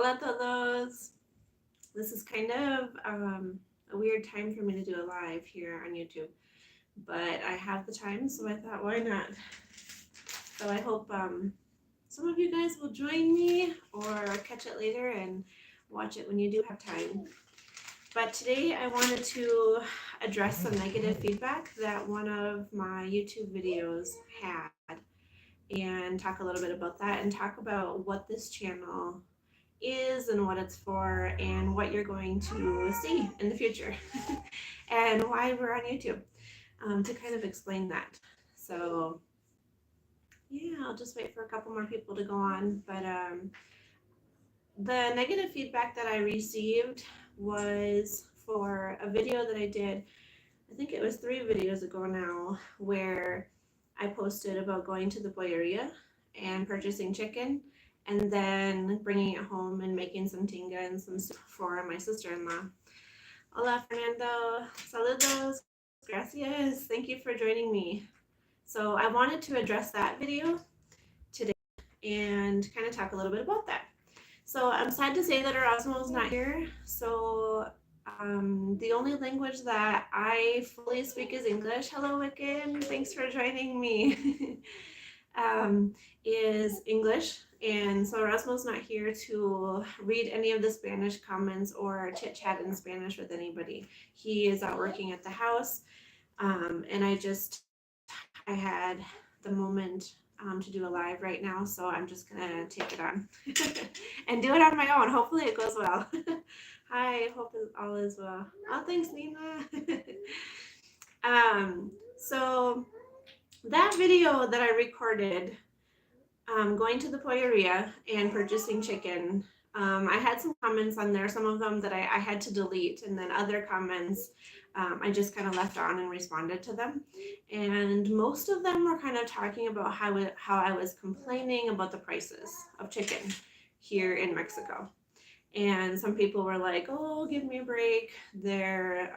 Hola todos. This is kind of a weird time for me to do a live here on YouTube, but I have the time, so I thought, why not? So I hope some of you guys will join me or catch it later and watch it when you do have time. But today I wanted to address some negative feedback that one of my YouTube videos had and talk a little bit about that and talk about what this channel is and what it's for and what you're going to see in the future and why we're on YouTube, to kind of explain that. So yeah, I'll just wait for a couple more people to go on. But the negative feedback that I received was for a video that I did, I think it was 3 videos ago now, where I posted about going to the polleria and purchasing chicken and then bringing it home and making some tinga and some soup for my sister-in-law. Hola, Fernando. Saludos. Gracias. Thank you for joining me. So I wanted to address that video today and kind of talk a little bit about that. So I'm sad to say that Erasmo is not here. So the only language that I fully speak is English. Hello, Wiccan. Thanks for joining me. Is English. And so Erasmo's not here to read any of the Spanish comments or chit chat in Spanish with anybody. He is out working at the house. And I had the moment to do a live right now, so I'm just gonna take it on and do it on my own. Hopefully it goes well. Hi, hope all is well. Oh, thanks, Nina. So that video that I recorded, going to the polleria and purchasing chicken, I had some comments on there, some of them that I had to delete, and then other comments I just kind of left on and responded to them. And most of them were kind of talking about how I was complaining about the prices of chicken here in Mexico. And some people were like, oh, give me a break. They're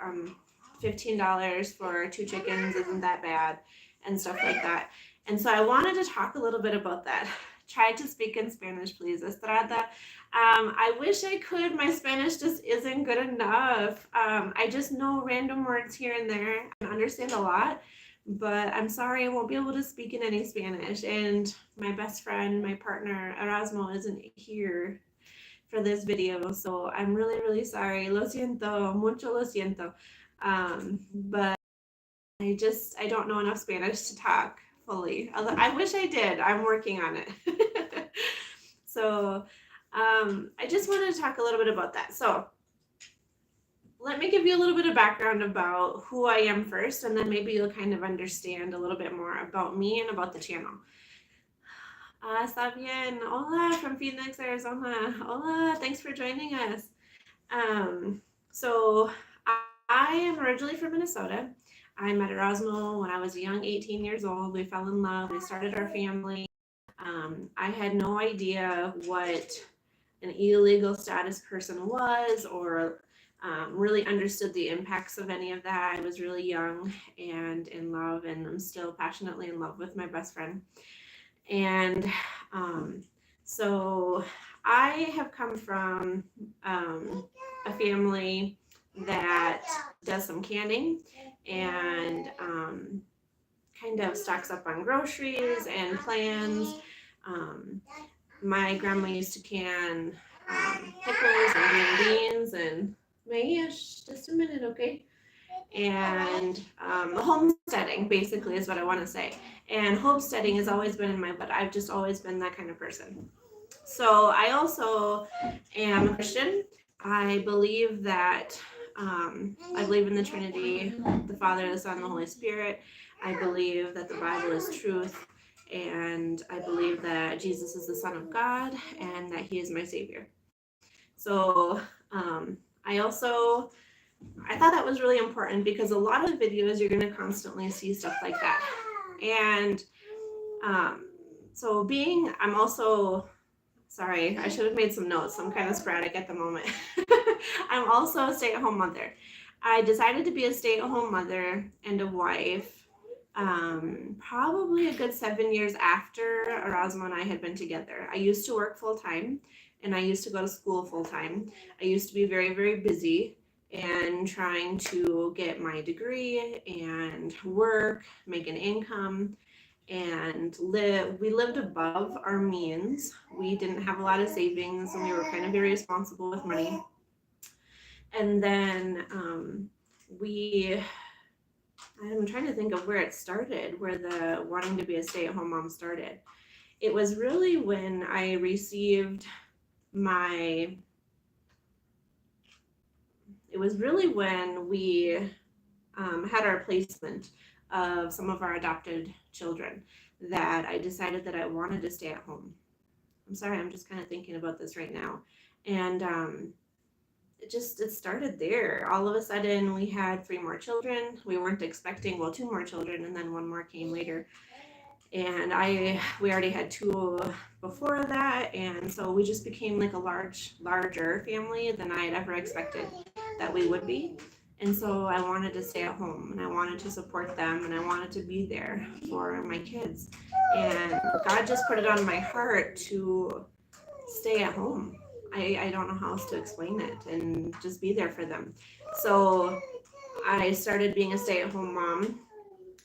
$15 for 2 chickens isn't that bad, and stuff like that. And so I wanted to talk a little bit about that. Try to speak in Spanish, please, Estrada. I wish I could. My Spanish just isn't good enough. I just know random words here and there. I understand a lot, but I'm sorry I won't be able to speak in any Spanish. And my best friend, my partner, Erasmo, isn't here for this video, so I'm really, really sorry. Lo siento, mucho lo siento. But I don't know enough Spanish to talk fully. I wish I did. I'm working on it. So I just wanted to talk a little bit about that. So let me give you a little bit of background about who I am first, and then maybe you'll kind of understand a little bit more about me and about the channel. Está bien. Hola from Phoenix, Arizona. Hola, thanks for joining us. So I am originally from Minnesota. I met Erasmo when I was a young 18 years old. We fell in love. We started our family. I had no idea what an illegal status person was or really understood the impacts of any of that. I was really young and in love, and I'm still passionately in love with my best friend. And so I have come from a family that does some canning and kind of stocks up on groceries and plans. My grandma used to can pickles and green beans and just a minute, okay? And homesteading basically is what I want to say. And homesteading has always been in my blood. I've just always been that kind of person. So I also am a Christian. I believe that I believe in the Trinity, the Father, the Son, the Holy Spirit. I believe that the Bible is truth, and I believe that Jesus is the Son of God and that He is my Savior. So I thought that was really important because a lot of the videos you're going to constantly see stuff like that. And so I'm also, sorry, I should have made some notes. I'm kind of sporadic at the moment. I'm also a stay-at-home mother. I decided to be a stay-at-home mother and a wife probably a good 7 years after Erasmo and I had been together. I used to work full time and I used to go to school full time. I used to be very, very busy and trying to get my degree and work, make an income, and live. We lived above our means. We didn't have a lot of savings and we were kind of very responsible with money. And then we I'm trying to think of where it started, where the wanting to be a stay-at-home mom started. It was really when I received my, it was really when we had our placement of some of our adopted children that I decided that I wanted to stay at home. I'm sorry, I'm just kind of thinking about this right now. And it started there. All of a sudden we had 3 more children. We weren't expecting, well, 2 more children, and then 1 more came later. And we already had 2 before that, and so we just became like a larger family than I had ever expected that we would be. And so I wanted to stay at home and I wanted to support them and I wanted to be there for my kids. And God just put it on my heart to stay at home. I don't know how else to explain it, and just be there for them. So I started being a stay-at-home mom,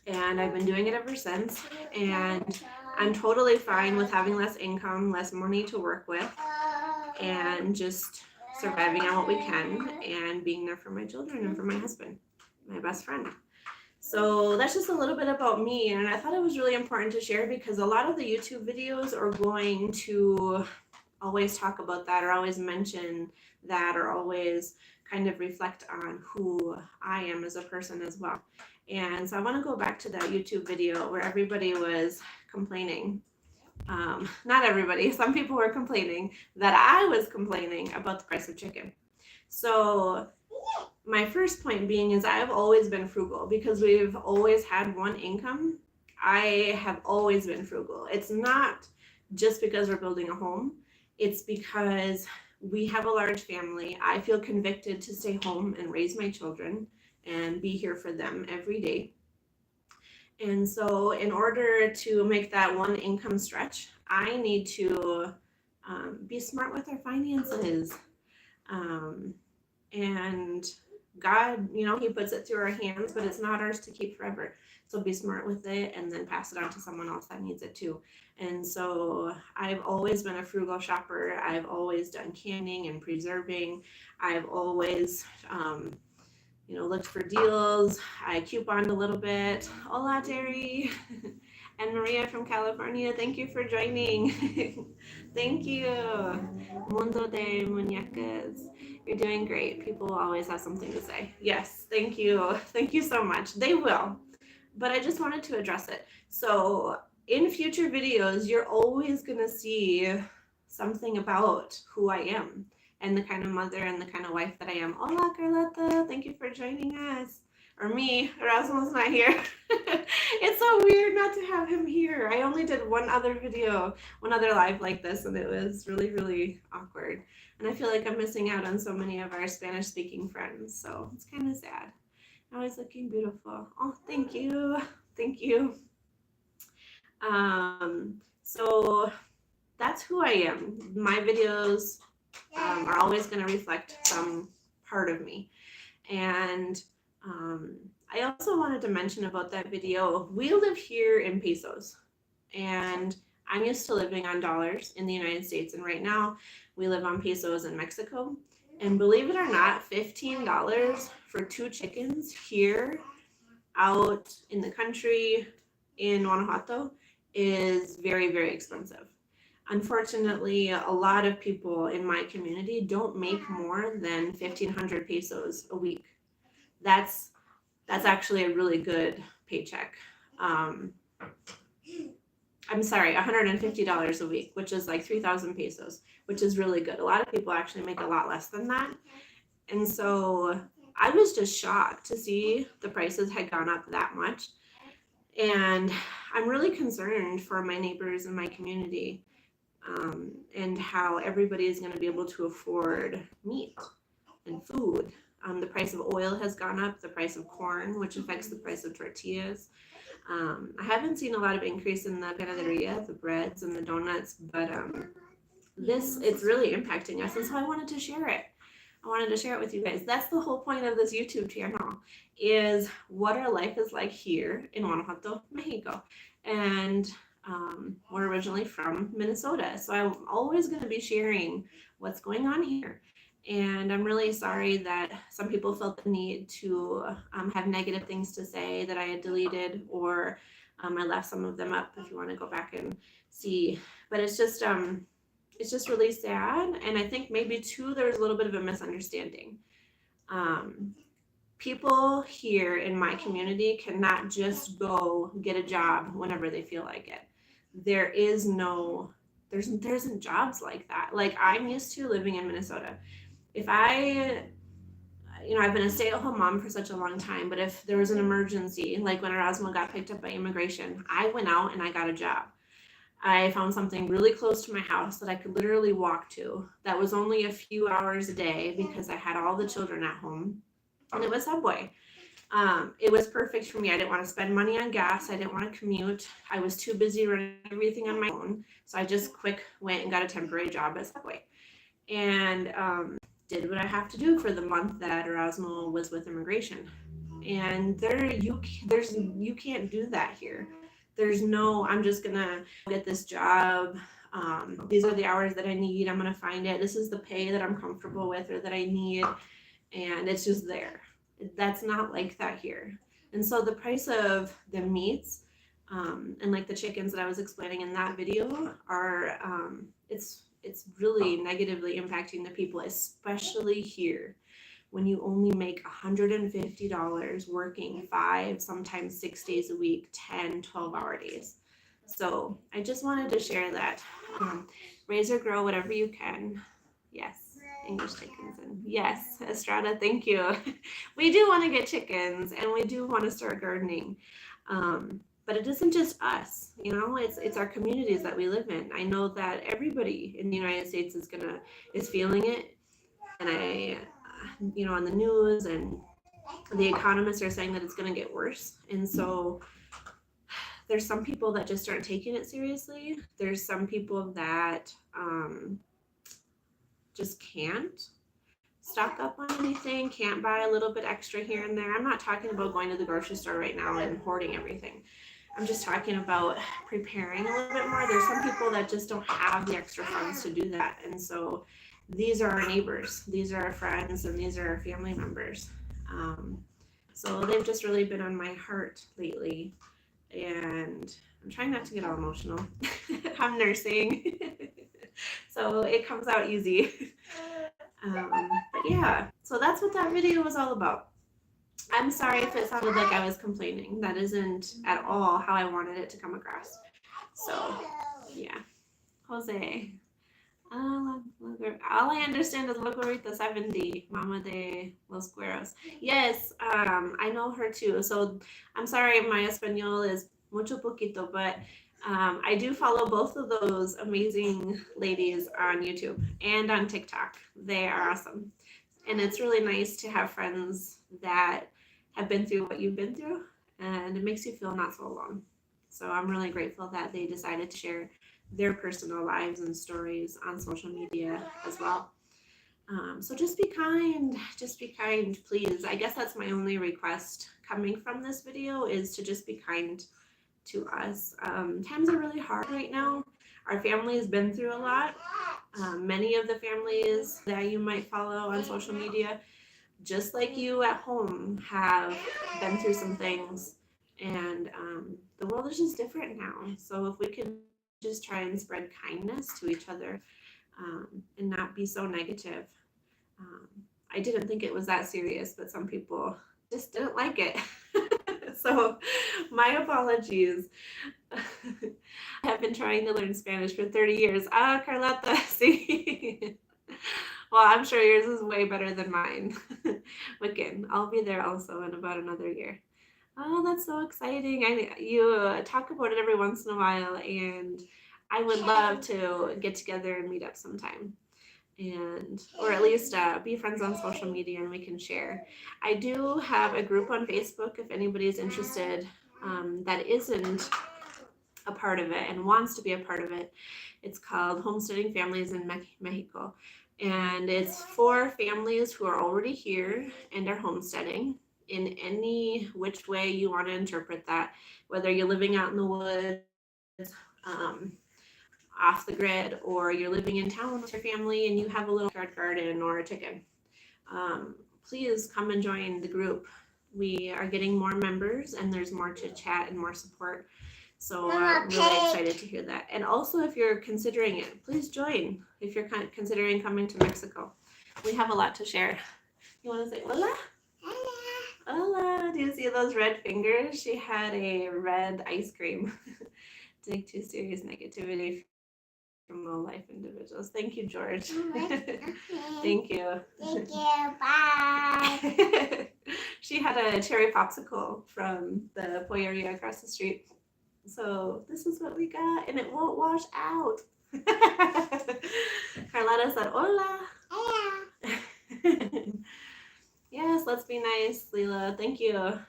and I've been doing it ever since. And I'm totally fine with having less income, less money to work with, and just surviving on what we can and being there for my children and for my husband, my best friend. So that's just a little bit about me, and I thought it was really important to share because a lot of the YouTube videos are going to always talk about that or always mention that or always kind of reflect on who I am as a person as well. And so I want to go back to that YouTube video where everybody was complaining. Not everybody, some people were complaining that I was complaining about the price of chicken. So my first point being is I've always been frugal because we've always had one income. I have always been frugal. It's not just because we're building a home. It's because we have a large family. I feel convicted to stay home and raise my children and be here for them every day. And so in order to make that one income stretch, I need to be smart with our finances. And God, He puts it through our hands, but it's not ours to keep forever. So be smart with it and then pass it on to someone else that needs it too. And so I've always been a frugal shopper. I've always done canning and preserving. I've always, looked for deals. I couponed a little bit. Hola, Terry. And Maria from California, thank you for joining. Thank you. Mundo de Muñecas. You're doing great. People always have something to say. Yes, thank you. Thank you so much. They will. But I just wanted to address it. So in future videos, you're always going to see something about who I am and the kind of mother and the kind of wife that I am. Hola, Carlota. Thank you for joining us. Or me. Erasmo's not here. It's so weird not to have him here. I only did one other live like this, and it was really, really awkward. And I feel like I'm missing out on so many of our Spanish-speaking friends, so it's kind of sad. Always looking beautiful. Oh, thank you. Thank you. So that's who I am. My videos are always going to reflect some part of me. And I also wanted to mention about that video. We live here in pesos, and I'm used to living on dollars in the United States. And right now we live on pesos in Mexico. And believe it or not, $15 for 2 chickens here out in the country in Guanajuato is very, very expensive. Unfortunately, a lot of people in my community don't make more than 1,500 pesos a week. That's actually a really good paycheck. I'm sorry, $150 a week, which is like 3,000 pesos, which is really good. A lot of people actually make a lot less than that. And so I was just shocked to see the prices had gone up that much. And I'm really concerned for my neighbors in my community, and how everybody is going to be able to afford meat and food. The price of oil has gone up, the price of corn, which affects the price of tortillas. I haven't seen a lot of increase in the panaderia, the breads and the donuts, but it's really impacting us, and so I wanted to share it. I wanted to share it with you guys. That's the whole point of this YouTube channel, is what our life is like here in Guanajuato, Mexico. And we're originally from Minnesota, so I'm always going to be sharing what's going on here. And I'm really sorry that some people felt the need to have negative things to say that I had deleted, or I left some of them up if you want to go back and see. But it's just really sad. And I think maybe too, there's a little bit of a misunderstanding. People here in my community cannot just go get a job whenever they feel like it. There isn't jobs like that. Like I'm used to living in Minnesota. If I've been a stay-at-home mom for such a long time, but if there was an emergency, like when Erasmo got picked up by immigration, I went out and I got a job. I found something really close to my house that I could literally walk to. That was only a few hours a day because I had all the children at home, and it was Subway. It was perfect for me. I didn't want to spend money on gas. I didn't want to commute. I was too busy running everything on my own. So I just went and got a temporary job at Subway, and did what I have to do for the month that Erasmo was with immigration. And you can't do that here. There's no, I'm just gonna get this job. These are the hours that I need. I'm gonna find it. This is the pay that I'm comfortable with or that I need, and it's just there. That's not like that here. And so the price of the meats and like the chickens that I was explaining in that video are it's really negatively impacting the people, especially here when you only make $150 working 5, sometimes 6 days a week, 10, 12-hour days. So I just wanted to share that. Raise or grow whatever you can. Yes, English chickens. And yes, Estrada, thank you. We do want to get chickens and we do want to start gardening. But it isn't just us, it's our communities that we live in. I know that everybody in the United States is feeling it. And on the news, and the economists are saying that it's going to get worse. And so there's some people that just aren't taking it seriously. There's some people that just can't stock up on anything, can't buy a little bit extra here and there. I'm not talking about going to the grocery store right now and hoarding everything. I'm just talking about preparing a little bit more. There's some people that just don't have the extra funds to do that. And so these are our neighbors, these are our friends, and these are our family members. So they've just really been on my heart lately. And I'm trying not to get all emotional. I'm nursing. So it comes out easy. But yeah, so that's what that video was all about. I'm sorry if it sounded like I was complaining. That isn't at all how I wanted it to come across. So yeah, Jose. All I understand is Locorita 70, Mama de los Cueros. Yes, I know her too. So I'm sorry, my Espanol is mucho poquito, but I do follow both of those amazing ladies on YouTube and on TikTok. They are awesome. And it's really nice to have friends that have been through what you've been through, and it makes you feel not so alone. So I'm really grateful that they decided to share their personal lives and stories on social media as well. So just be kind, please. I guess that's my only request coming from this video, is to just be kind to us. Times are really hard right now. Our family has been through a lot. Many of the families that you might follow on social media, just like you at home, have been through some things, and the world is just different now. So if we could just try and spread kindness to each other and not be so negative. I didn't think it was that serious, but some people just didn't like it. So my apologies. I have been trying to learn Spanish for 30 years. Carlota, see? Well, I'm sure yours is way better than mine. Wicked, I'll be there also in about another year. Oh, that's so exciting. You talk about it every once in a while, and I would love to get together and meet up sometime. Or at least be friends on social media, and we can share. I do have a group on Facebook if anybody's interested that isn't a part of it and wants to be a part of it. It's called Homesteading Families in Mexico. And it's for families who are already here and are homesteading in any which way you want to interpret that, whether you're living out in the woods, um, off the grid, or you're living in town with your family and you have a little garden or a chicken. Please come and join the group. We are getting more members and there's more chit chat and more support. So I'm really excited to hear that. And also, if you're considering it, please join if you're considering coming to Mexico. We have a lot to share. You want to say hola? Hola. Hola. Do you see those red fingers? She had a red ice cream. Take too serious negativity from low life individuals. Thank you, George. Thank you. Thank you. Bye. She had a cherry popsicle from the polleria across the street. So this is what we got, and it won't wash out. Carlotta said, hola. Hola. Yes, let's be nice, Leela. Thank you. I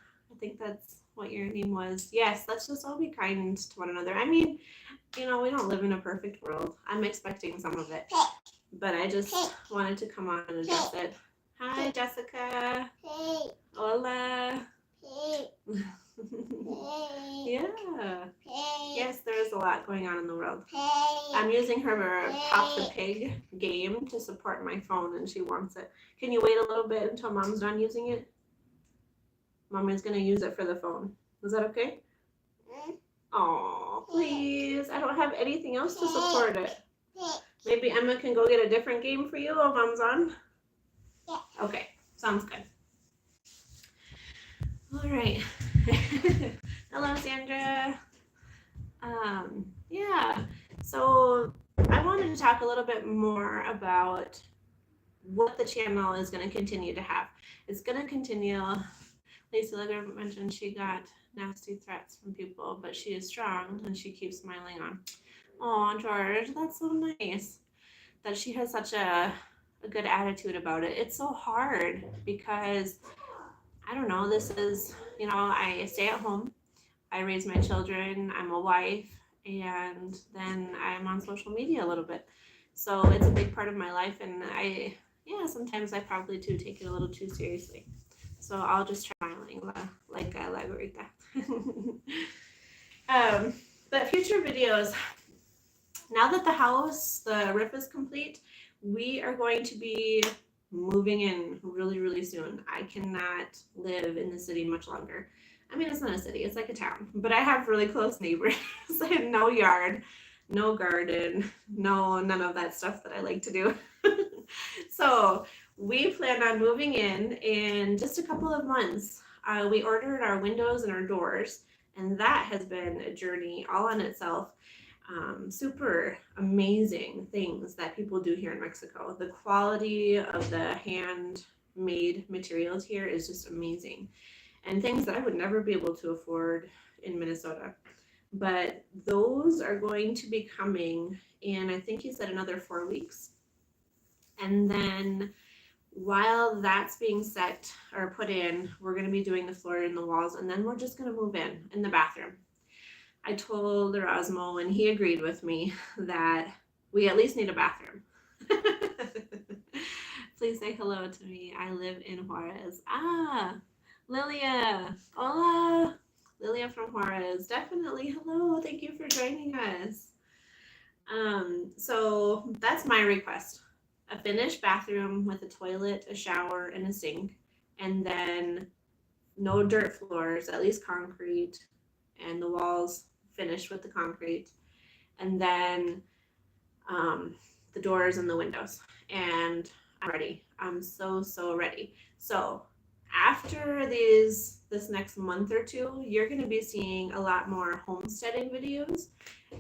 think that's what your name was. Yes, let's just all be kind to one another. I mean, we don't live in a perfect world. I'm expecting some of it. But I just wanted to come on and address it. Hi, Jessica. Hey. Hola. Hey. Yeah. Hey. Yes, there is a lot going on in the world. Hey. I'm using her Pop the Pig game to support my phone, and she wants it. Can you wait a little bit until Mom's done using it? Mom is going to use it for the phone. Is that okay? Oh, please. I don't have anything else to support it. Maybe Emma can go get a different game for you while Mom's on? Yeah. Okay, sounds good. All right. Hello, Sandra. Yeah, so I wanted to talk a little bit more about what the channel is going to continue to have. It's going to continue. Lacey Legger mentioned she got nasty threats from people, but she is strong and she keeps smiling on. Oh, George, that's so nice that she has such a good attitude about it. It's so hard because, I don't know, this is, I stay at home, I raise my children, I'm a wife, and then I'm on social media a little bit. So it's a big part of my life, and sometimes I probably do take it a little too seriously. So I'll just try smiling like La Gorita. But future videos, now that the roof is complete, we are going to be moving in really, really soon. I cannot live in the city much longer. I mean, it's not a city, it's like a town, but I have really close neighbors and no yard, no garden, none of that stuff that I like to do. So we plan on moving in just a couple of months. We ordered our windows and our doors, and that has been a journey all on itself. Super amazing things that people do here in Mexico. The quality of the handmade materials here is just amazing, and things that I would never be able to afford in Minnesota. But those are going to be coming in, I think you said, another 4 weeks. And then while that's being set or put in, we're going to be doing the floor and the walls, and then we're just going to move in the bathroom. I told Erasmo, and he agreed with me, that we at least need a bathroom. Please say hello to me. I live in Juarez. Lilia. Hola. Lilia from Juarez. Definitely. Hello. Thank you for joining us. So that's my request. A finished bathroom with a toilet, a shower, and a sink. And then no dirt floors, at least concrete. And the walls finished with the concrete. And then the doors and the windows. And I'm ready. I'm so ready. So after this next month or two, you're going to be seeing a lot more homesteading videos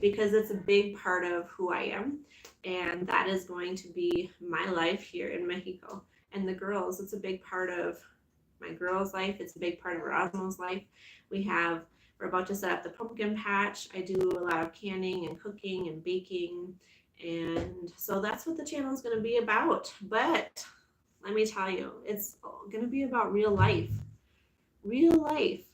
because it's a big part of who I am, and that is going to be my life here in Mexico. And the girls, it's a big part of my girls' life. It's a big part of Erasmo's life. We're about to set up the pumpkin patch. I do a lot of canning and cooking and baking, and so that's what the channel is going to be about. But let me tell you, it's going to be about real life. Real life.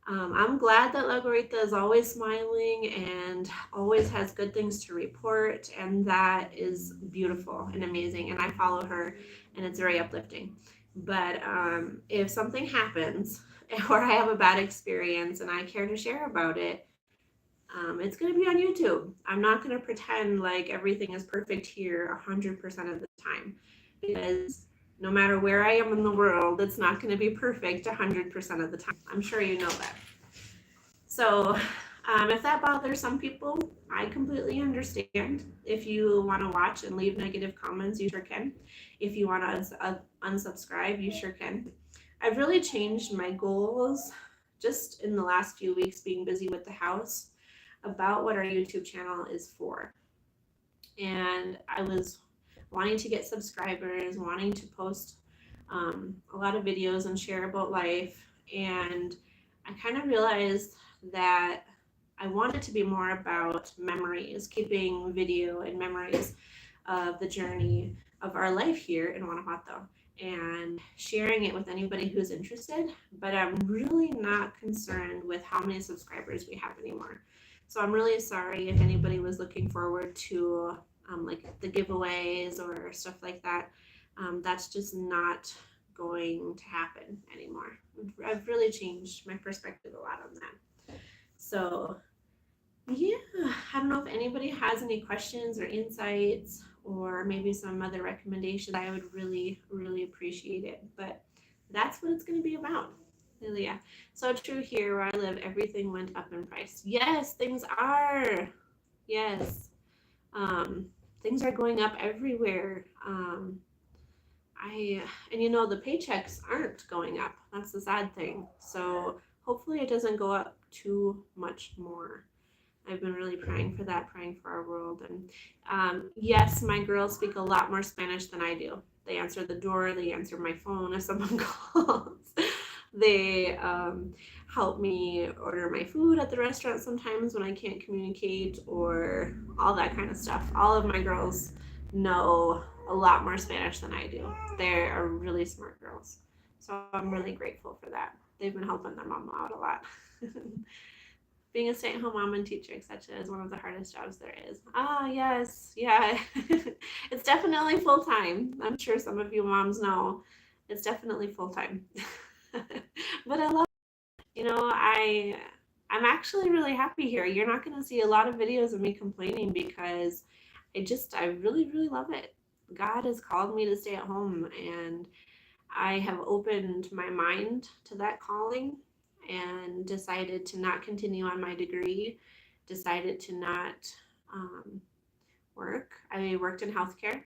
I'm glad that Lagoritha is always smiling and always has good things to report, and that is beautiful and amazing. And I follow her, and it's very uplifting. But if something happens or I have a bad experience and I care to share about it, it's going to be on YouTube. I'm not going to pretend like everything is perfect here 100% of the time, because no matter where I am in the world, it's not going to be perfect 100% of the time. I'm sure you know that. So, if that bothers some people, I completely understand. If you want to watch and leave negative comments, you sure can. If you want to unsubscribe, you sure can. I've really changed my goals just in the last few weeks being busy with the house about what our YouTube channel is for. And I was wanting to get subscribers, wanting to post a lot of videos and share about life. And I kind of realized that I wanted to be more about memories, keeping video and memories of the journey of our life here in Guanajuato and sharing it with anybody who's interested. But I'm really not concerned with how many subscribers we have anymore. So I'm really sorry if anybody was looking forward to like the giveaways or stuff like that. That's just not going to happen anymore. I've really changed my perspective a lot on that. So yeah, I don't know if anybody has any questions or insights or maybe some other recommendations. I would really, really appreciate it. But that's what it's going to be about. Lilia. So true here where I live, everything went up in price. Yes, things are. Yes. Things are going up everywhere. And you know, the paychecks aren't going up. That's the sad thing. So hopefully it doesn't go up too much more. I've been really praying for that, praying for our world. And yes, my girls speak a lot more Spanish than I do. They answer the door, they answer my phone if someone calls. They help me order my food at the restaurant sometimes when I can't communicate, or all that kind of stuff. All of my girls know a lot more Spanish than I do. They are really smart girls. So I'm really grateful for that. They've been helping their mama out a lot. Being a stay-at-home mom and teacher, etc., is one of the hardest jobs there is. Ah, yes, yeah. It's definitely full-time. I'm sure some of you moms know. It's definitely full-time. But I love it. You know, I'm actually really happy here. You're not going to see a lot of videos of me complaining because I really, really love it. God has called me to stay at home, and I have opened my mind to that calling and decided to not continue on my degree, decided to not work. I worked in healthcare.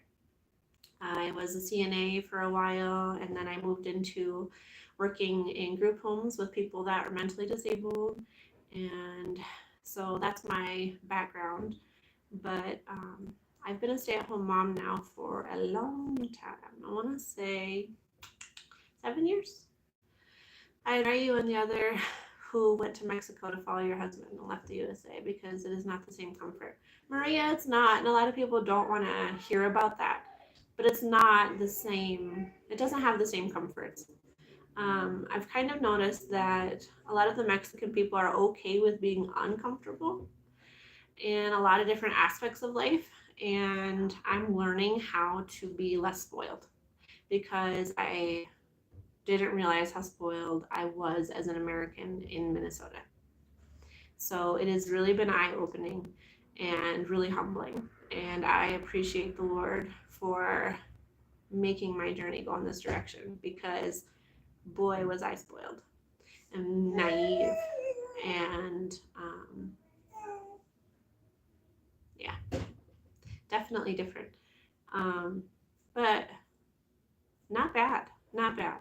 I was a CNA for a while, and then I moved into working in group homes with people that are mentally disabled. And so that's my background. But I've been a stay at home mom now for a long time. I want to say 7 years. I admire you and the other who went to Mexico to follow your husband and left the USA, because it is not the same comfort. Maria, it's not. And a lot of people don't want to hear about that. But it's not the same. It doesn't have the same comforts. I've kind of noticed that a lot of the Mexican people are okay with being uncomfortable in a lot of different aspects of life. And I'm learning how to be less spoiled, because I didn't realize how spoiled I was as an American in Minnesota. So it has really been eye-opening and really humbling. And I appreciate the Lord for making my journey go in this direction, because boy, was I spoiled and naive. And yeah, definitely different. But not bad, not bad.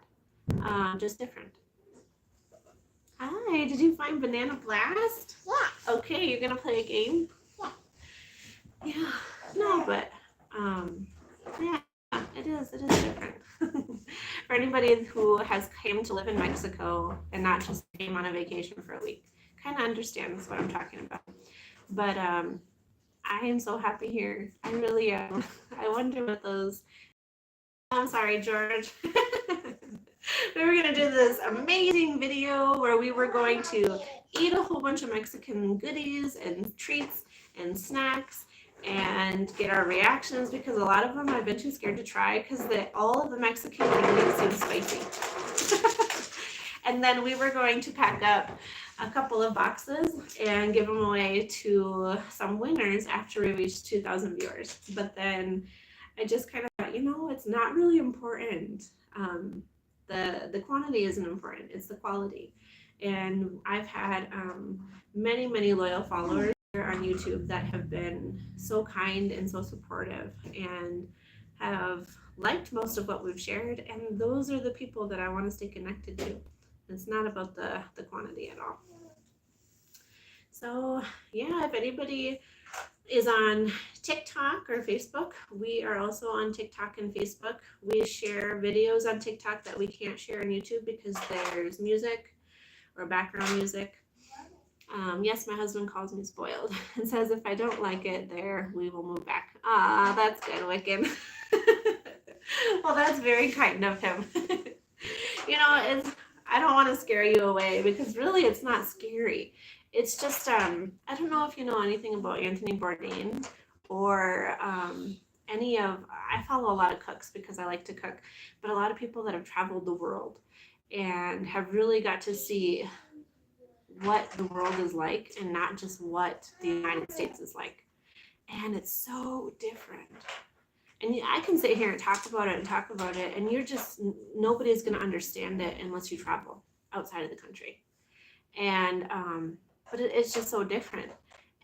Just different. Hi, did you find Banana Blast? Yeah. Okay, you're gonna play a game? Yeah. Yeah. No, but yeah, it is different. For anybody who has came to live in Mexico and not just came on a vacation for a week, kind of understands what I'm talking about. But I am so happy here. I really am. I wonder what those. I'm sorry, George. We were gonna do this amazing video where we were going to eat a whole bunch of Mexican goodies and treats and snacks and get our reactions because a lot of them I've been too scared to try because all of the Mexican ingredients seem spicy. And then we were going to pack up a couple of boxes and give them away to some winners after we reached 2,000 viewers. But then I just kind of thought, it's not really important. The quantity isn't important, it's the quality. And I've had many, many loyal followers on YouTube that have been so kind and so supportive and have liked most of what we've shared. And those are the people that I want to stay connected to. It's not about the quantity at all. So yeah, if anybody is on TikTok or Facebook, we are also on TikTok and Facebook. We share videos on TikTok that we can't share on YouTube because there's music or background music. Yes, my husband calls me spoiled and says if I don't like it there, we will move back. Ah, that's good, Wiccan. Well, that's very kind of him. I don't want to scare you away because really it's not scary. It's just, I don't know if you know anything about Anthony Bourdain or I follow a lot of cooks because I like to cook, but a lot of people that have traveled the world and have really got to see what the world is like and not just what the United States is like. And it's so different. And I can sit here and talk about it, and nobody's going to understand it unless you travel outside of the country. And, but it's just so different.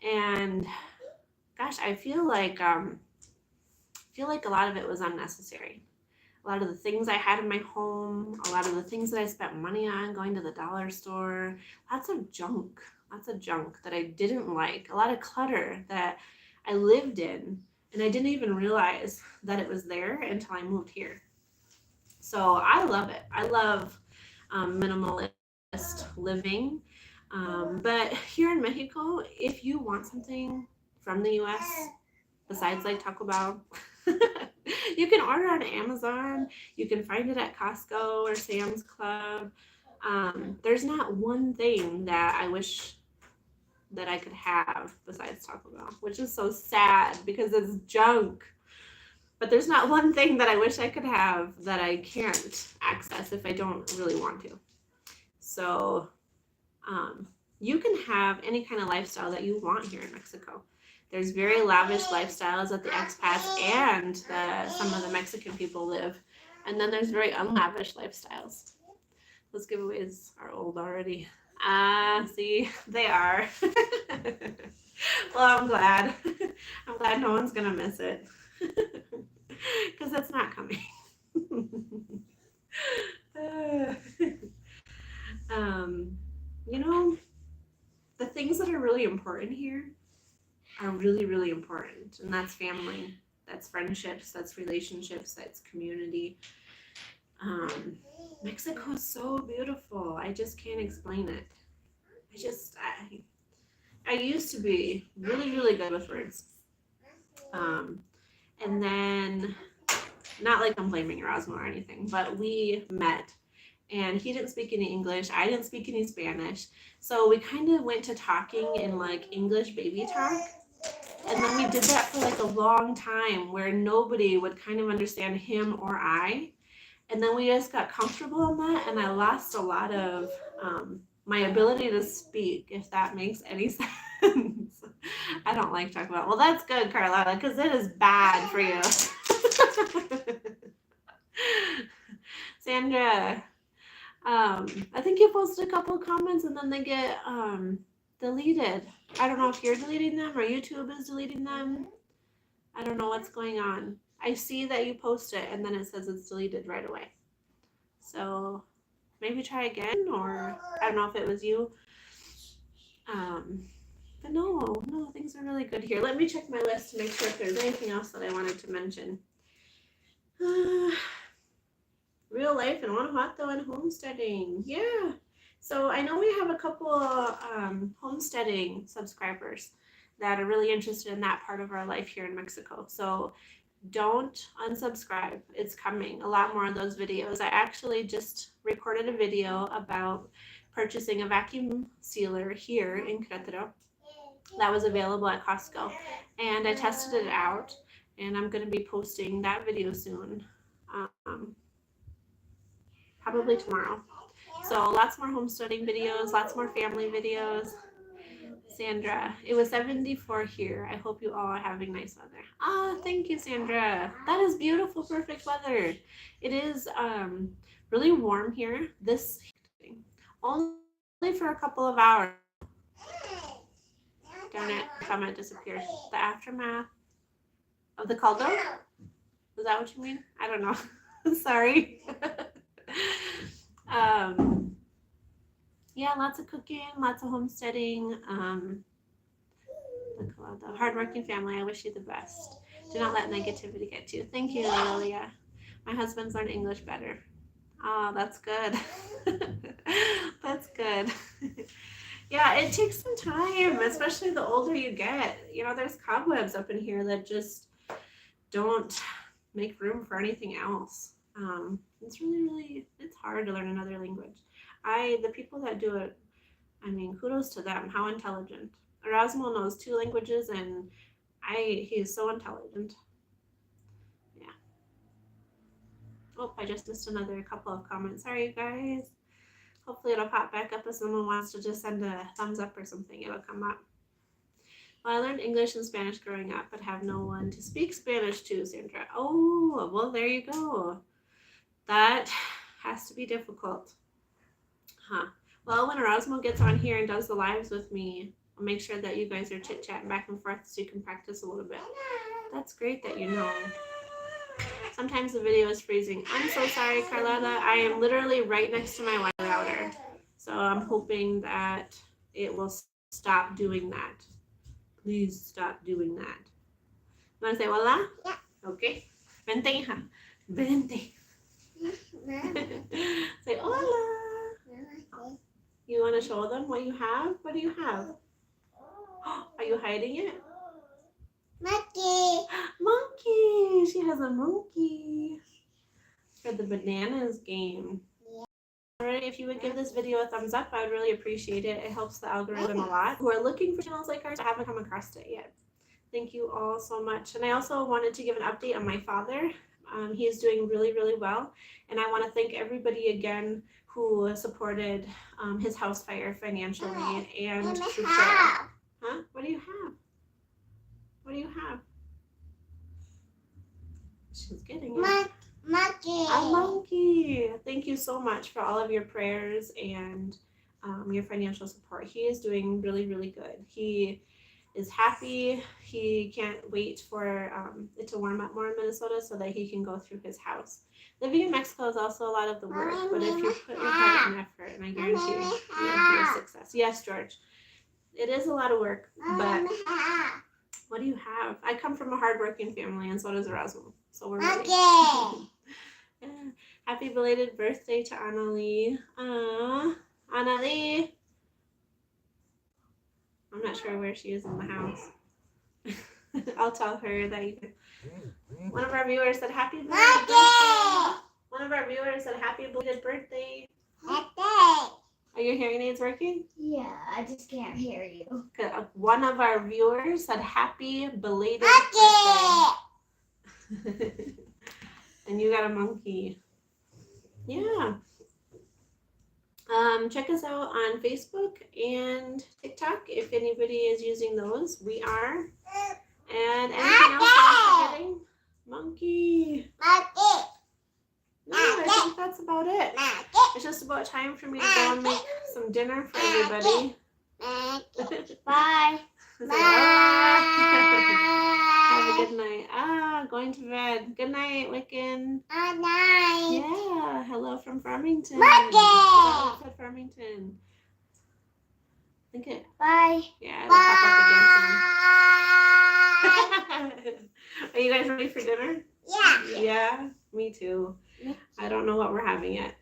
And gosh, I feel like a lot of it was unnecessary. A lot of the things I had in my home, a lot of the things that I spent money on, going to the dollar store, lots of junk that I didn't like, a lot of clutter that I lived in, and I didn't even realize that it was there until I moved here. So I love it. I love minimalist living. But here in Mexico, if you want something from the US, besides like Taco Bell, you can order on Amazon. You can find it at Costco or Sam's Club. There's not one thing that I wish that I could have besides Taco Bell, which is so sad because it's junk. But there's not one thing that I wish I could have that I can't access if I don't really want to. So you can have any kind of lifestyle that you want here in Mexico. There's very lavish lifestyles that the expats and some of the Mexican people live. And then there's very unlavish lifestyles. Those giveaways are old already. See, they are. Well, I'm glad. I'm glad no one's going to miss it. Because it's not coming. The things that are really important here are really, really important. And that's family, that's friendships, that's relationships, that's community. Mexico is so beautiful. I just can't explain it. I used to be really, really good with words. And then, not like I'm blaming Erasmo or anything, but we met and he didn't speak any English. I didn't speak any Spanish. So we kind of went to talking in like English baby talk. And then we did that for like a long time where nobody would kind of understand him or I. And then we just got comfortable in that, and I lost a lot of my ability to speak, if that makes any sense. I don't like talking about, well, that's good, Carlotta, because it is bad for you. Sandra, I think you posted a couple of comments and then they get deleted. I don't know if you're deleting them or YouTube is deleting them. I don't know what's going on. I see that you post it and then it says it's deleted right away. So maybe try again, or I don't know if it was you. But no, things are really good here. Let me check my list to make sure if there's anything else that I wanted to mention. Real life in Guanajuato and homesteading. Yeah. So I know we have a couple homesteading subscribers that are really interested in that part of our life here in Mexico. So don't unsubscribe. It's coming. A lot more of those videos. I actually just recorded a video about purchasing a vacuum sealer here in Querétaro that was available at Costco. And I tested it out, and I'm going to be posting that video soon. Probably tomorrow. So lots more homesteading videos, lots more family videos. Sandra, it was 74 here. I hope you all are having nice weather. Oh, thank you, Sandra. That is beautiful, perfect weather. It is really warm here. This only for a couple of hours. Darn it, comment disappeared. The aftermath of the caldo? Is that what you mean? I don't know. Sorry. Yeah, lots of cooking, lots of homesteading. The hardworking family, I wish you the best. Do not let negativity get to you. Thank you, Lilia. My husband's learned English better. Oh, that's good. That's good. Yeah, it takes some time, especially the older you get. You know, there's cobwebs up in here that just don't make room for anything else. It's really, it's hard to learn another language. The people that do it, I mean, kudos to them. How intelligent. Erasmo knows 2 languages, and he's so intelligent. Yeah. Oh, I just missed another couple of comments. Sorry, you guys. Hopefully it'll pop back up if someone wants to just send a thumbs up or something. It'll come up. Well, I learned English and Spanish growing up, but have no one to speak Spanish to, Sandra. Oh, well, there you go. That has to be difficult. Huh. Well, when Erasmo gets on here and does the lives with me, I'll make sure that you guys are chit-chatting back and forth so you can practice a little bit. That's great that you know. Sometimes the video is freezing. I'm so sorry, Carlotta. I am literally right next to my Wi-Fi router. So I'm hoping that it will stop doing that. Please stop doing that. You want to say hola? Yeah. Okay. Vente, hija. Vente. Say hola. You want to show them what you have? What do you have? Are you hiding it? Monkey. Monkey. She has a monkey. For the bananas game. Yeah. Alright, if you would give this video a thumbs up, I would really appreciate it. It helps the algorithm a lot. Who are looking for channels like ours, I haven't come across it yet. Thank you all so much. And I also wanted to give an update on my father. He is doing really, really well. And I want to thank everybody again who supported his house fire financially and through prayer. Huh? What do you have? What do you have? She's getting it. Monkey. A monkey. Thank you so much for all of your prayers and your financial support. He is doing really, really good. He is happy. He can't wait for it to warm up more in Minnesota so that he can go through his house. Living in Mexico is also a lot of the work, but if you put your heart and effort, and I guarantee you'll be a success. Yes, George. It is a lot of work, but what do you have? I come from a hardworking family, and so does Erasmo. So we're ready. Yeah. Happy belated birthday to Annalie. Annalie. I'm not sure where she is in the house. I'll tell her that you. One of our viewers said happy belated birthday. One of our viewers said happy belated birthday. Are your hearing aids working? Yeah, I just can't hear you. Good. One of our viewers said happy belated birthday. And you got a monkey. Yeah. Check us out on Facebook and TikTok if anybody is using those. We are. And anything else that I'm forgetting? Monkey. No, I think that's about it. It's just about time for me to go and make some dinner for everybody. Bye. Have a good night. Going to bed. Good night, Wiccan. Good night. Yeah, hello from Farmington. Wiccan. Said Farmington. I think it. Bye. Yeah, it'll pop up again soon. Are you guys ready for dinner? Yeah. Yeah, me too. I don't know what we're having yet.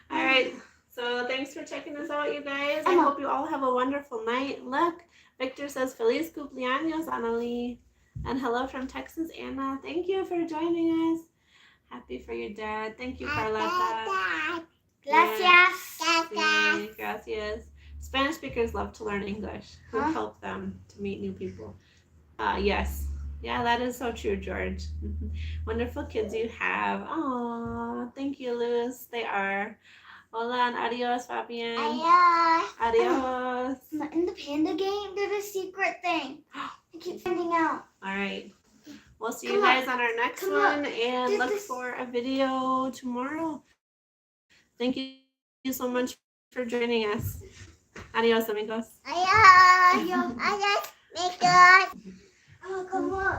All right. So thanks for checking us out, you guys. I hope you all have a wonderful night. Look, Victor says, Feliz cumpleaños, Annalie. And hello from Texas, Anna. Thank you for joining us. Happy for your dad. Thank you, Carlota. Gracias. Sí, gracias. Spanish speakers love to learn English. It Huh? help them to meet new people. Yes. Yeah, that is so true, George. Wonderful kids you have. Aw, thank you, Luz. They are. Hola and adios, Fabian. Adios. Adios. In the panda game, there's a secret thing. I keep finding out. All right. We'll see Come you on. guys on our next Come one on. and Did look this- for a video tomorrow. Thank you so much for joining us. Adios, amigos. Adios. Adios. Adios. Oh, come on.